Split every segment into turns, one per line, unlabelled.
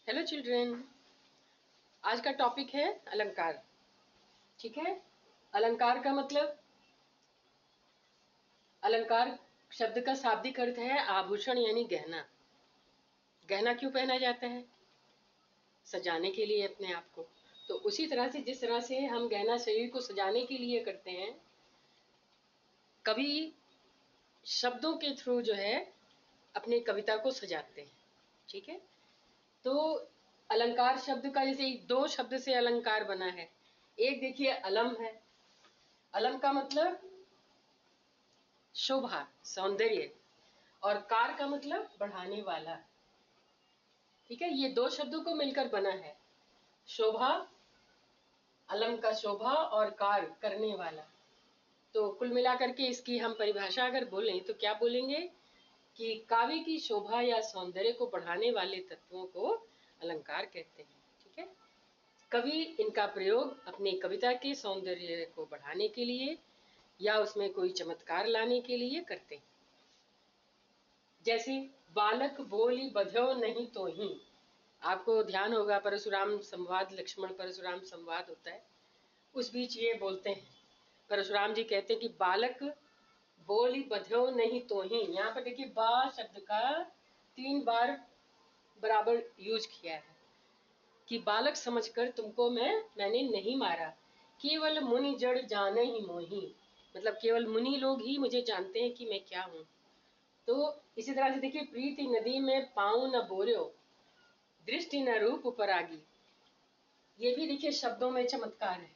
Hello children. आज का topic है अलंकार। ठीक है। अलंकार का मतलब, अलंकार शब्द का शाब्दिक अर्थ है आभूषण यानी गहना। गहना क्यों पहना जाता है? सजाने के लिए अपने आप को। तो उसी तरह से जिस तरह से हम गहना शरीर को सजाने के लिए करते हैं, कवि शब्दों के थ्रू जो है अपने कविता को सजाते हैं। ठीक है। तो अलंकार शब्द का जैसे दो शब्द से अलंकार बना है। एक देखिए अलम है। अलम का मतलब शोभा, सौंदर्य, और कार का मतलब बढ़ाने वाला। ठीक है। ये दो शब्दों को मिलकर बना है शोभा। अलम का शोभा और कार करने वाला। तो कुल मिलाकर के इसकी हम परिभाषा अगर बोलें तो क्या बोलेंगे कि काव्य की शोभा या सौंदर्य को बढ़ाने वाले तत्वों को अलंकार कहते हैं। ठीक है। कवि इनका प्रयोग अपनी कविता के सौंदर्य को बढ़ाने के लिए या उसमें कोई चमत्कार लाने के लिए करते हैं। जैसे बालक बोली बध्यो नहीं तो ही। आपको ध्यान होगा परशुराम संवाद, लक्ष्मण परशुराम संवाद होता है, उस बीच ये बोलते हैं, परशुराम जी कहते हैं कि बालक बोली बध्यो नहीं तो ही। यहाँ पर देखिए बा शब्द का 3 बार बराबर यूज किया है कि बालक समझकर तुमको मैंने नहीं मारा, केवल मुनि जड़ जाने ही मोही। मतलब केवल मुनि लोग ही मुझे जानते हैं कि मैं क्या हूँ। तो इसी तरह से देखिए प्रीति नदी में पाँव न बोर्यो, दृष्टि न रूप उपरागी। ये भी देखिए शब्दों में चमत्कार है।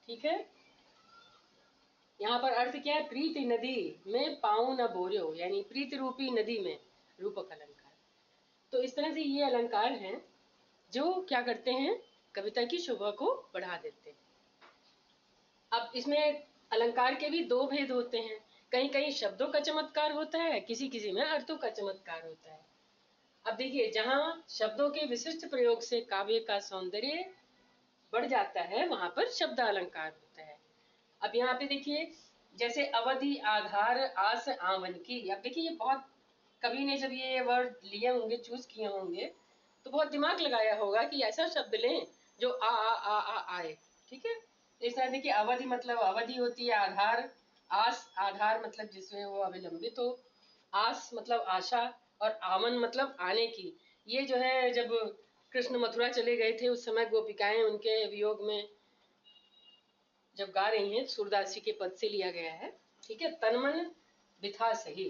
ठीक है। यहाँ पर अर्थ क्या है? प्रीति नदी में पाँव न बोर्यो, यानी प्रीति रूपी नदी में रूपक अलंकार। तो इस तरह से ये अलंकार हैं जो क्या करते हैं, कविता की शोभा को बढ़ा देते हैं। अब इसमें अलंकार के भी दो भेद होते हैं। कहीं कहीं शब्दों का चमत्कार होता है, किसी किसी में अर्थों का चमत्कार होता है। अब देखिए जहां शब्दों के विशिष्ट प्रयोग से काव्य का सौंदर्य बढ़ जाता है वहां पर शब्द अलंकार होता है। अब यहाँ पे देखिए जैसे अवधि आधार आस आवन की। अब देखिए ये बहुत, कवि ने जब ये वर्ड लिए होंगे, चूज किए होंगे, तो बहुत दिमाग लगाया होगा कि ऐसा शब्द लें जो आ आए। ठीक है। इस तरह देखिए अवधि मतलब अवधि होती है, आधार, आस आधार मतलब जिसमें वो अविलंबित हो, आस मतलब आशा, और आवन मतलब आने की। ये जो है जब कृष्ण मथुरा चले गए थे उस समय गोपिकाएं उनके वियोग में जब गा रही हैं, सूरदास जी के पद से लिया गया है। ठीक है। तन मन बिथा सही,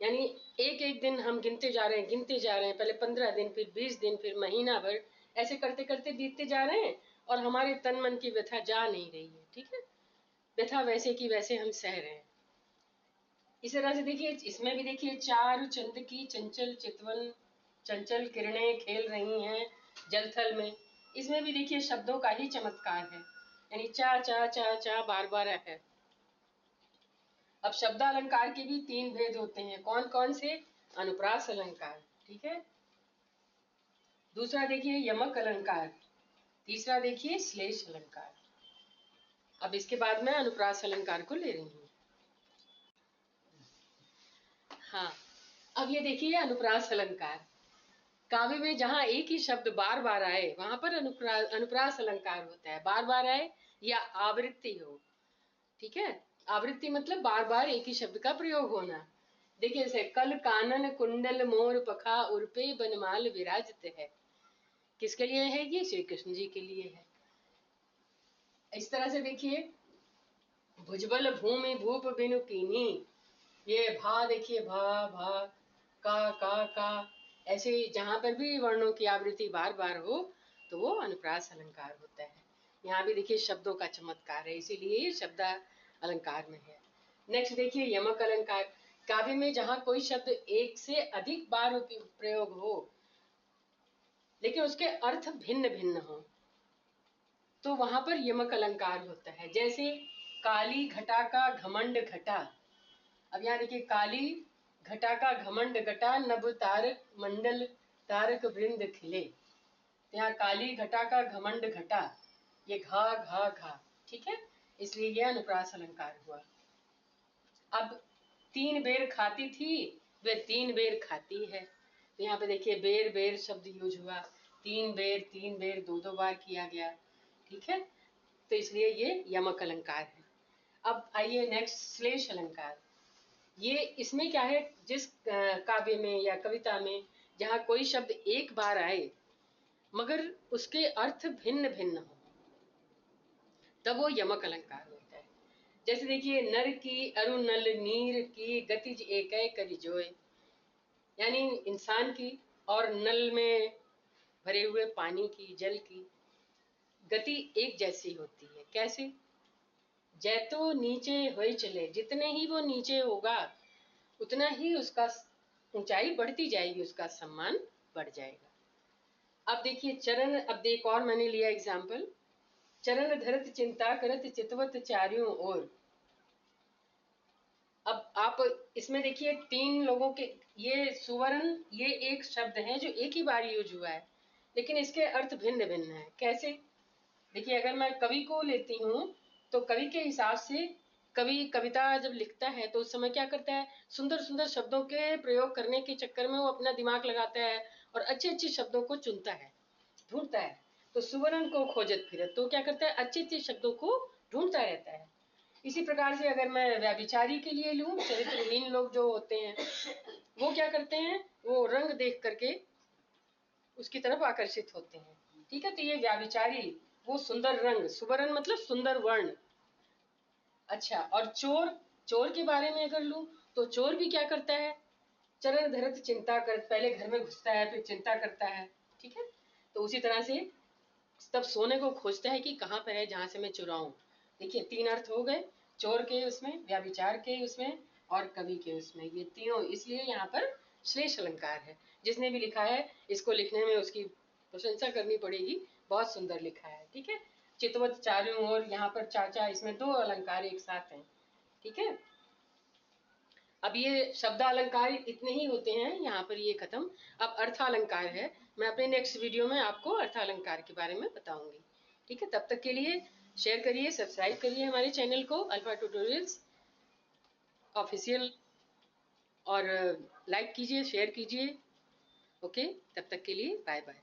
यानी एक एक दिन हम गिनते जा रहे हैं, गिनते जा रहे हैं, पहले 15 दिन, फिर 20 दिन, फिर महीना भर, ऐसे करते करते बीतते जा रहे हैं और हमारे तन मन की व्यथा जा नहीं रही है। ठीक है। व्यथा वैसे की वैसे हम सह रहे हैं। इस तरह से देखिए इसमें भी देखिए चारु चंद की चंचल चितवन, चंचल किरणें खेल रही हैं जलथल में। इसमें भी देखिए शब्दों का ही चमत्कार है, यानी चा चा चा चा बार बार है। अब शब्दालंकार के भी 3 भेद होते हैं। कौन कौन से? अनुप्रास अलंकार। ठीक है। दूसरा देखिए यमक अलंकार। तीसरा देखिए श्लेष अलंकार। अब इसके बाद मैं अनुप्रास अलंकार को ले रही हूँ। हाँ, अब ये देखिए अनुप्रास अलंकार। काव्य में जहां एक ही शब्द बार बार आए वहां पर अनुप्रास अलंकार होता है। बार बार आए या आवृत्ति हो। ठीक है। आवृत्ति मतलब बार बार एक ही शब्द का प्रयोग होना। देखिए जैसे कल कानन कुंडल मोर पखा उर्पे बनमाल विराजते है। किसके लिए है? ये श्री कृष्ण जी के लिए है। इस तरह से देखिए भुजबल भूमि भूप बिनु कीनी। ये भा देखिए भा भा का ऐसे जहां पर भी वर्णों की आवृत्ति बार बार हो तो वो अनुप्रास अलंकार होता है। यहाँ भी देखिए शब्दों का चमत्कार है, इसीलिए ये शब्द अलंकार में है। नेक्स्ट देखिए यमक अलंकार। काव्य में जहां कोई शब्द एक से अधिक बार प्रयोग हो लेकिन उसके अर्थ भिन्न भिन्न हो तो वहां पर यमक अलंकार होता है। जैसे काली घटा का घमंड घटा। अब यहाँ देखिए काली घटा का घमंड घटा, नभ तारक मंडल तारक वृंद खिले। तो यहाँ काली घटा का घमंड घटा, ये घा। ठीक है। इसलिए यह अनुप्रास अलंकार हुआ। अब 3 बेर खाती थी वे 3 बेर खाती है। तो यहाँ पे देखिए बेर बेर शब्द यूज हुआ, 3 बेर 2 बार किया गया, ठीक है। तो इसलिए ये यमक अलंकार है। अब आइए नेक्स्ट श्लेष अलंकार। ये इसमें क्या है, जिस काव्य में या कविता में जहाँ कोई शब्द एक बार आए मगर उसके अर्थ भिन्न भिन्न हो, तब वो यमक अलंकार होता है। जैसे देखिए, नर की अरु नल नीर की गतिज एकै करि जोय, यानी इंसान की और नल में भरे हुए पानी की, जल की गति एक जैसी होती है। कैसे? जैतो नीचे होई चले, जितने ही वो नीचे होगा उतना ही उसका ऊंचाई बढ़ती जाएगी, उसका सम्मान बढ़ जाएगा। अब देखिए चरण, अब एक और मैंने लिया एग्जाम्पल, चरण धरत चिंता करत चितवत चार्यों ओर। अब आप इसमें देखिए 3 लोगों के, ये सुवर्ण, ये एक शब्द है जो एक ही बार यूज हुआ है, लेकिन इसके अर्थ भिन्न भिन्न है। कैसे? देखिए, अगर मैं कवि को लेती हूँ तो कवि के हिसाब से कवि कविता जब लिखता है तो उस समय क्या करता है, सुंदर सुंदर शब्दों के प्रयोग करने के चक्कर में वो अपना दिमाग लगाता है और अच्छे अच्छे शब्दों को चुनता है, ढूंढता है। तो सुवर्ण को खोजत फिरत, तो क्या करता है, अच्छे अच्छे शब्दों को ढूंढता रहता है। इसी प्रकार से अगर मैं व्याभिचारी के लिए लूं, चरित्रहीन लोग जो होते हैं वो क्या करते हैं, वो रंग देख करके उसकी तरफ आकर्षित होते हैं, ठीक है। तो ये व्याभिचारी, वो सुंदर रंग, सुवर्ण मतलब सुंदर वर्ण। अच्छा, और चोर, चोर के बारे में अगर लूं तो चोर भी क्या करता है, चरण धरत चिंता कर, पहले घर में घुसता है फिर चिंता करता है, ठीक है। तो उसी तरह से तब सोने को खोजता है कि कहाँ पर है जहां से मैं चुराऊं। देखिए 3 अर्थ हो गए, चोर के उसमें, व्याभिचार के उसमें और कवि के उसमें, ये तीनों, इसलिए यहाँ पर श्लेष अलंकार है। जिसने भी लिखा है इसको लिखने में उसकी प्रशंसा करनी पड़ेगी, बहुत सुंदर लिखा है, ठीक है। चितवत चारों ओर, यहाँ पर चाचा, इसमें 2 अलंकार एक साथ हैं, ठीक है। अब ये शब्दालंकार इतने ही होते हैं, यहाँ पर ये खत्म। अब अर्थालंकार है, मैं अपने नेक्स्ट वीडियो में आपको अर्थालंकार के बारे में बताऊंगी, ठीक है। तब तक के लिए शेयर करिए, सब्सक्राइब करिए हमारे चैनल को अल्फा ट्यूटोरियल्स ऑफिशियल, और लाइक कीजिए, शेयर कीजिए। ओके, तब तक के लिए बाय बाय।